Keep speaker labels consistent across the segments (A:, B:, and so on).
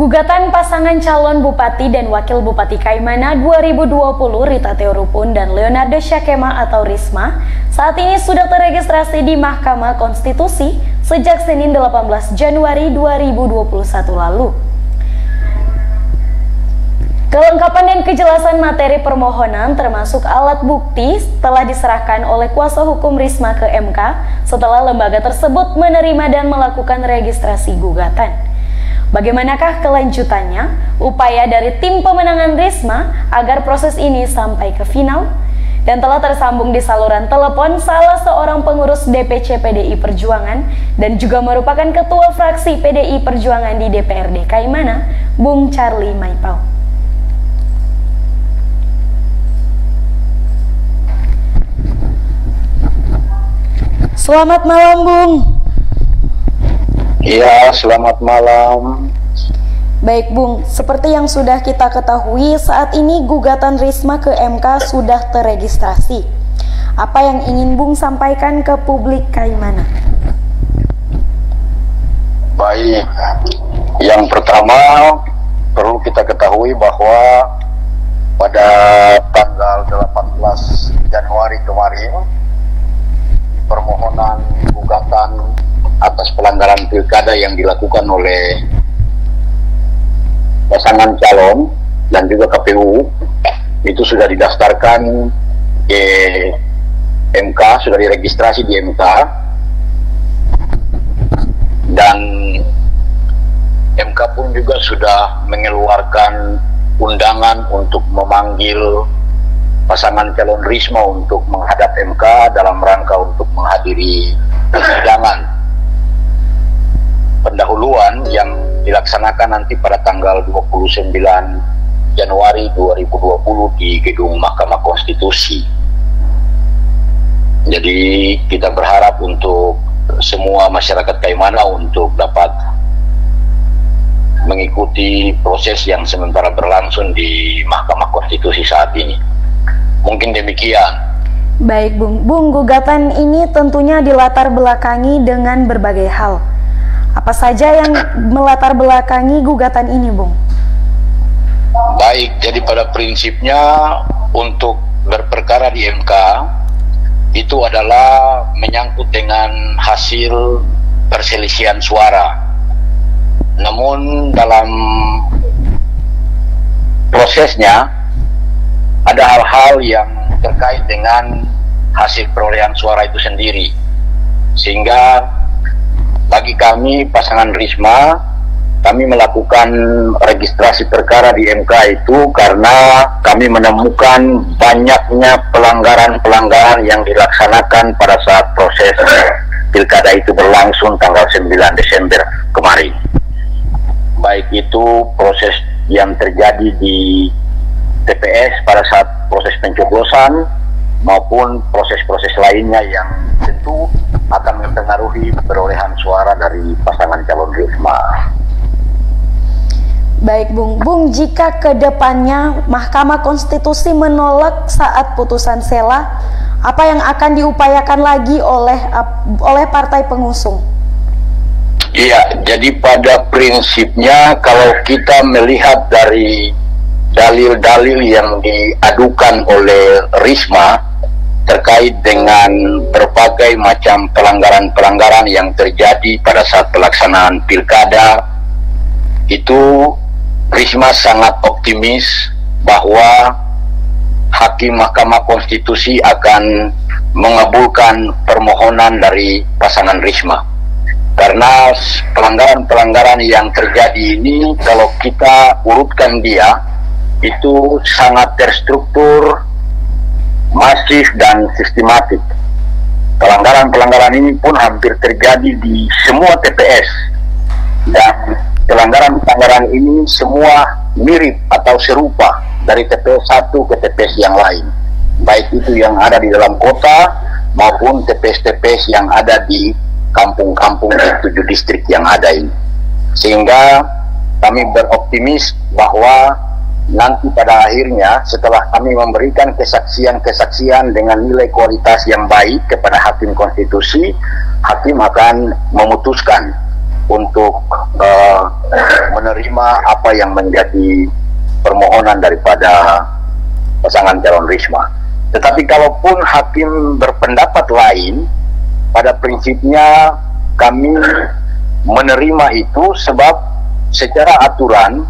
A: Gugatan pasangan calon Bupati dan Wakil Bupati Kaimana 2020 Rita Theorupun dan Leonardo Syakema atau Risma saat ini sudah terregistrasi di Mahkamah Konstitusi sejak Senin 18 Januari 2021 lalu. Kelengkapan dan kejelasan materi permohonan termasuk alat bukti telah diserahkan oleh kuasa hukum Risma ke MK setelah lembaga tersebut menerima dan melakukan registrasi gugatan. Bagaimanakah kelanjutannya? Upaya dari tim pemenangan Risma agar proses ini sampai ke final? Dan telah tersambung di saluran telepon salah seorang pengurus DPC PDI Perjuangan dan juga merupakan ketua fraksi PDI Perjuangan di DPRD Kaimana, Bung Charlie Maipau. Selamat malam, Bung.
B: Iya, selamat malam.
A: Baik, Bung. Seperti yang sudah kita ketahui, saat ini gugatan Risma ke MK sudah terregistrasi. Apa yang ingin Bung sampaikan ke publik Kaimana?
B: Baik, yang pertama perlu kita ketahui bahwa pada tanggal 18 Januari kemarin, permohonan gugatan atas pelanggaran pilkada yang dilakukan oleh pasangan calon dan juga KPU itu sudah didaftarkan ke MK, sudah diregistrasi di MK, dan MK pun juga sudah mengeluarkan undangan untuk memanggil pasangan calon Risma untuk menghadap MK dalam rangka untuk menghadiri persidangan pendahuluan yang dilaksanakan nanti pada tanggal 29 Januari 2020 di Gedung Mahkamah Konstitusi. Jadi kita berharap untuk semua masyarakat Kaimana untuk dapat mengikuti proses yang sementara berlangsung di Mahkamah Konstitusi saat ini. Mungkin demikian.
A: Baik, Bung. Bung, gugatan ini tentunya dilatar belakangi dengan berbagai hal. Apa saja yang melatar belakangi gugatan ini, Bung?
B: Baik, jadi pada prinsipnya untuk berperkara di MK itu adalah menyangkut dengan hasil perselisihan suara. Namun dalam prosesnya ada hal-hal yang terkait dengan hasil perolehan suara itu sendiri, sehingga bagi kami pasangan Risma, kami melakukan registrasi perkara di MK itu karena kami menemukan banyaknya pelanggaran-pelanggaran yang dilaksanakan pada saat proses pilkada itu berlangsung tanggal 9 Desember kemarin. Baik itu proses yang terjadi di TPS pada saat proses pencoblosan maupun proses-proses lainnya yang tentu akan mempengaruhi perolehan suara dari pasangan calon Risma.
A: Baik, Bung. Bung, jika ke depannya Mahkamah Konstitusi menolak saat putusan sela, apa yang akan diupayakan lagi oleh partai pengusung?
B: Iya, jadi pada prinsipnya kalau kita melihat dari dalil-dalil yang diadukan oleh Risma terkait dengan berbagai macam pelanggaran-pelanggaran yang terjadi pada saat pelaksanaan pilkada, itu Risma sangat optimis bahwa Hakim Mahkamah Konstitusi akan mengabulkan permohonan dari pasangan Risma. Karena pelanggaran-pelanggaran yang terjadi ini kalau kita urutkan dia, itu sangat terstruktur, masif dan sistematik. Pelanggaran-pelanggaran ini pun hampir terjadi di semua TPS, dan pelanggaran-pelanggaran ini semua mirip atau serupa dari TPS satu ke TPS yang lain, baik itu yang ada di dalam kota maupun TPS-TPS yang ada di kampung-kampung di 7 distrik yang ada ini. Sehingga kami beroptimis bahwa nanti pada akhirnya setelah kami memberikan kesaksian-kesaksian dengan nilai kualitas yang baik kepada Hakim Konstitusi, Hakim akan memutuskan untuk menerima apa yang menjadi permohonan daripada pasangan calon Risma. Tetapi kalaupun hakim berpendapat lain, pada prinsipnya kami menerima itu sebab secara aturan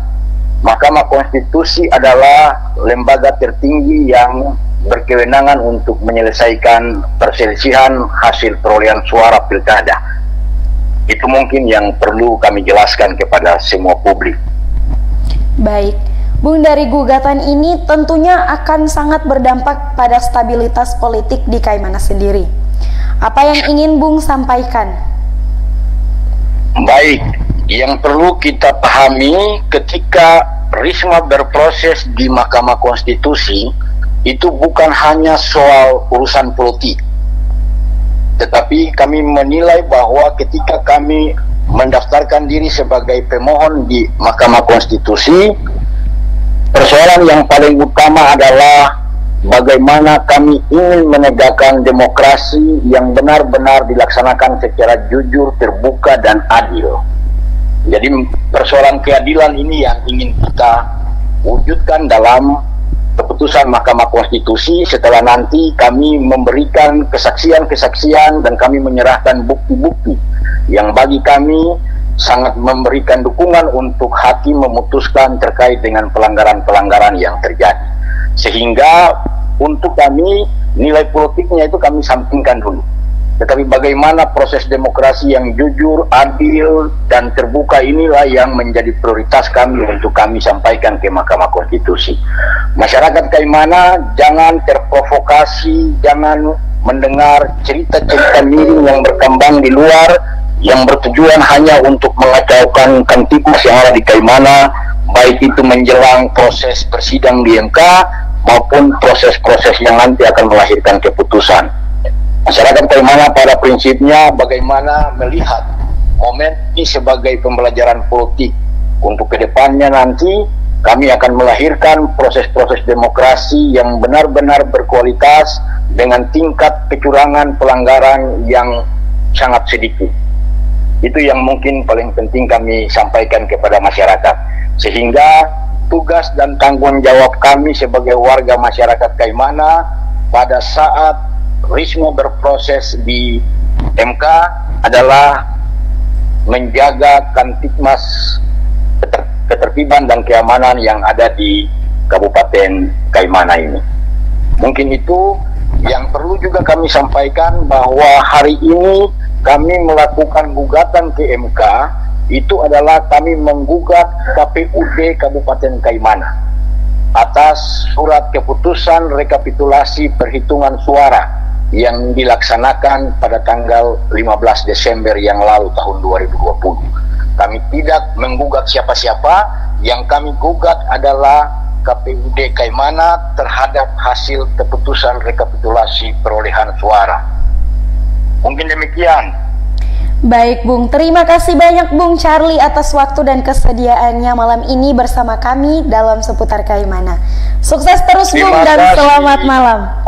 B: Mahkamah Konstitusi adalah lembaga tertinggi yang berkewenangan untuk menyelesaikan perselisihan hasil perolehan suara pilkada. Itu mungkin yang perlu kami jelaskan kepada semua publik.
A: Baik, Bung, dari gugatan ini tentunya akan sangat berdampak pada stabilitas politik di Kaimana sendiri. Apa yang ingin Bung sampaikan?
B: Baik, yang perlu kita pahami ketika Risma berproses di Mahkamah Konstitusi, itu bukan hanya soal urusan politik. Tetapi kami menilai bahwa ketika kami mendaftarkan diri sebagai pemohon di Mahkamah Konstitusi, persoalan yang paling utama adalah bagaimana kami ingin menegakkan demokrasi yang benar-benar dilaksanakan secara jujur, terbuka, dan adil. Jadi persoalan keadilan ini yang ingin kita wujudkan dalam keputusan Mahkamah Konstitusi setelah nanti kami memberikan kesaksian-kesaksian dan kami menyerahkan bukti-bukti yang bagi kami sangat memberikan dukungan untuk hakim memutuskan terkait dengan pelanggaran-pelanggaran yang terjadi. Sehingga untuk kami nilai politiknya itu kami sampingkan dulu. Tetapi bagaimana proses demokrasi yang jujur, adil, dan terbuka inilah yang menjadi prioritas kami untuk kami sampaikan ke Mahkamah Konstitusi. Masyarakat Kaimana jangan terprovokasi, jangan mendengar cerita-cerita miring yang berkembang di luar, yang bertujuan hanya untuk mengacaukan Kamtipmas yang ada di Kaimana, baik itu menjelang proses persidang di MK, maupun proses-proses yang nanti akan melahirkan keputusan. Masyarakat Kaimana pada prinsipnya bagaimana melihat momen ini sebagai pembelajaran politik. Untuk kedepannya nanti kami akan melahirkan proses-proses demokrasi yang benar-benar berkualitas dengan tingkat kecurangan pelanggaran yang sangat sedikit. Itu yang mungkin paling penting kami sampaikan kepada masyarakat. Sehingga tugas dan tanggung jawab kami sebagai warga masyarakat Kaimana pada saat Risma berproses di MK adalah menjaga Kamtipmas ketertiban dan keamanan yang ada di Kabupaten Kaimana ini. Mungkin itu yang perlu juga kami sampaikan, bahwa hari ini kami melakukan gugatan ke MK itu adalah kami menggugat KPUD Kabupaten Kaimana atas surat keputusan rekapitulasi perhitungan suara yang dilaksanakan pada tanggal 15 Desember yang lalu tahun 2020. Kami tidak menggugat siapa-siapa, yang kami gugat adalah KPUD Kaimana terhadap hasil keputusan rekapitulasi perolehan suara. Mungkin demikian.
A: Baik Bung, terima kasih banyak Bung Charlie atas waktu dan kesediaannya malam ini bersama kami dalam Seputar Kaimana. Sukses terus Bung dan selamat malam.